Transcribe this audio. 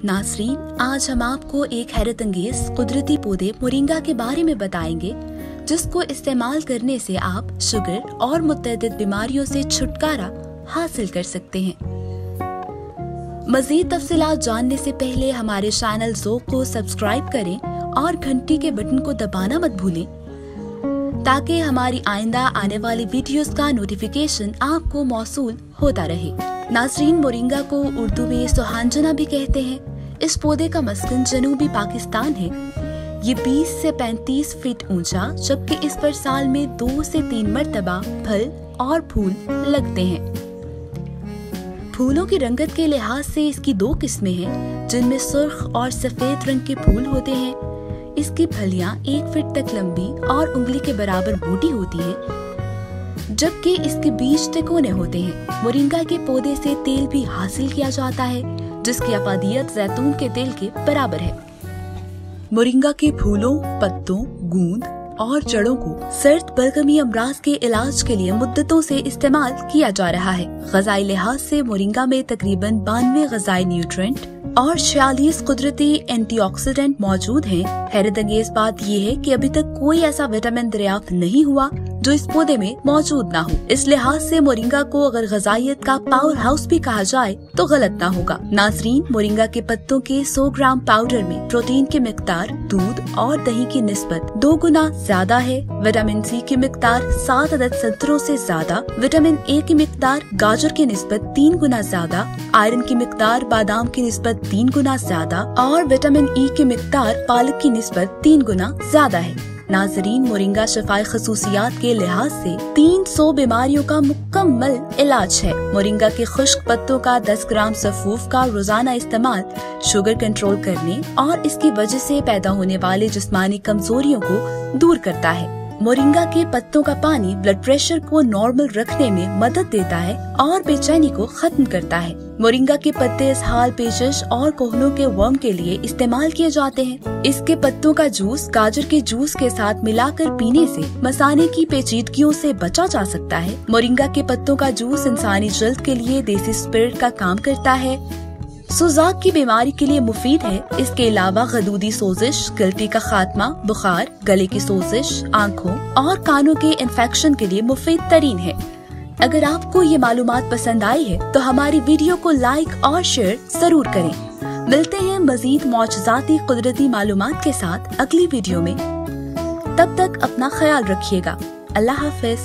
नाज़रीन, आज हम आपको एक हैरत अंगेज कुदरती पौधे मोरिंगा के बारे में बताएंगे, जिसको इस्तेमाल करने से आप शुगर और मुतअद्दिद बीमारियों से छुटकारा हासिल कर सकते हैं। मजीद तफसीलात जानने से पहले हमारे चैनल ज़ोक को सब्सक्राइब करें और घंटी के बटन को दबाना मत भूलें, ताकि हमारी आइंदा आने वाली वीडियोस का नोटिफिकेशन आपको मौसूल होता रहे। नाज़रीन, मोरिंगा को उर्दू में सुहांजना भी कहते हैं। इस पौधे का मस्कन जनूबी पाकिस्तान है। ये 20 से 35 फीट ऊंचा, जबकि इस पर साल में 2 से 3 मरतबा फल और फूल लगते हैं। फूलों की रंगत के लिहाज से इसकी 2 किस्में हैं, जिनमें सुर्ख और सफेद रंग के फूल होते हैं। इसकी फलियां 1 फीट तक लंबी और उंगली के बराबर मोटी होती हैं, जबकि इसके बीज तिकोने होते हैं। मोरिंगा के पौधे से तेल भी हासिल किया जाता है, जिसकी अफादियत जैतून के तेल के बराबर है। मोरिंगा के फूलों, पत्तों, गूंद और जड़ों को सर्द बलगमी अमराज के इलाज के लिए मुद्दतों से इस्तेमाल किया जा रहा है। ग़िज़ाई लिहाज से मोरिंगा में तकरीबन 92 ग़िज़ाई न्यूट्रिएंट और 46 कुदरती एंटीऑक्सीडेंट मौजूद हैं। हैरत अंगेज बात यह है कि अभी तक कोई ऐसा विटामिन दरियाफ्त नहीं हुआ जो इस पौधे में मौजूद ना हो। इस लिहाज से मोरिंगा को अगर ग़िज़ाइयत का पावर हाउस भी कहा जाए तो गलत ना होगा। नाज़रीन, मोरिंगा के पत्तों के 100 ग्राम पाउडर में प्रोटीन की मिकदार दूध और दही की निस्बत 2 गुना ज्यादा है। विटामिन सी की मिकदार 7 अदद संतरों से ज्यादा, विटामिन ए की मिकदार गाजर की निस्बत 3 गुना ज्यादा, आयरन की मिकदार बादाम की निस्बत 3 गुना ज्यादा और विटामिन ई की मिकदार पालक की निस्बत 3 गुना ज्यादा है। नाज़रीन, मोरिंगा शफाई खसूसियात के लिहाज से 300 बीमारियों का मुकम्मल इलाज है। मोरिंगा के खुश्क पत्तों का 10 ग्राम सफूफ का रोजाना इस्तेमाल शुगर कंट्रोल करने और इसकी वजह से पैदा होने वाले जिस्मानी कमजोरियों को दूर करता है। मोरिंगा के पत्तों का पानी ब्लड प्रेशर को नॉर्मल रखने में मदद देता है और बेचैनी को खत्म करता है। मोरिंगा के पत्ते इसहाल, पेचिश और कोहलों के वर्म के लिए इस्तेमाल किए जाते हैं। इसके पत्तों का जूस गाजर के जूस के साथ मिलाकर पीने से मसाने की पेचीदगियों से बचा जा सकता है। मोरिंगा के पत्तों का जूस इंसानी जल्द के लिए देसी स्पिरिट का काम करता है। सुजाक की बीमारी के लिए मुफीद है। इसके अलावा गदूदी सोजिश, गिल्टी का खात्मा, बुखार, गले की सोजिश, आँखों और कानों के इन्फेक्शन के लिए मुफीद तरीन है। अगर आपको ये मालूमात पसंद आई है तो हमारी वीडियो को लाइक और शेयर जरूर करें। मिलते हैं मजीद मौजज़ाती कुदरती मालूमात के साथ अगली वीडियो में। तब तक अपना ख्याल रखिएगा। अल्लाह हाफिज।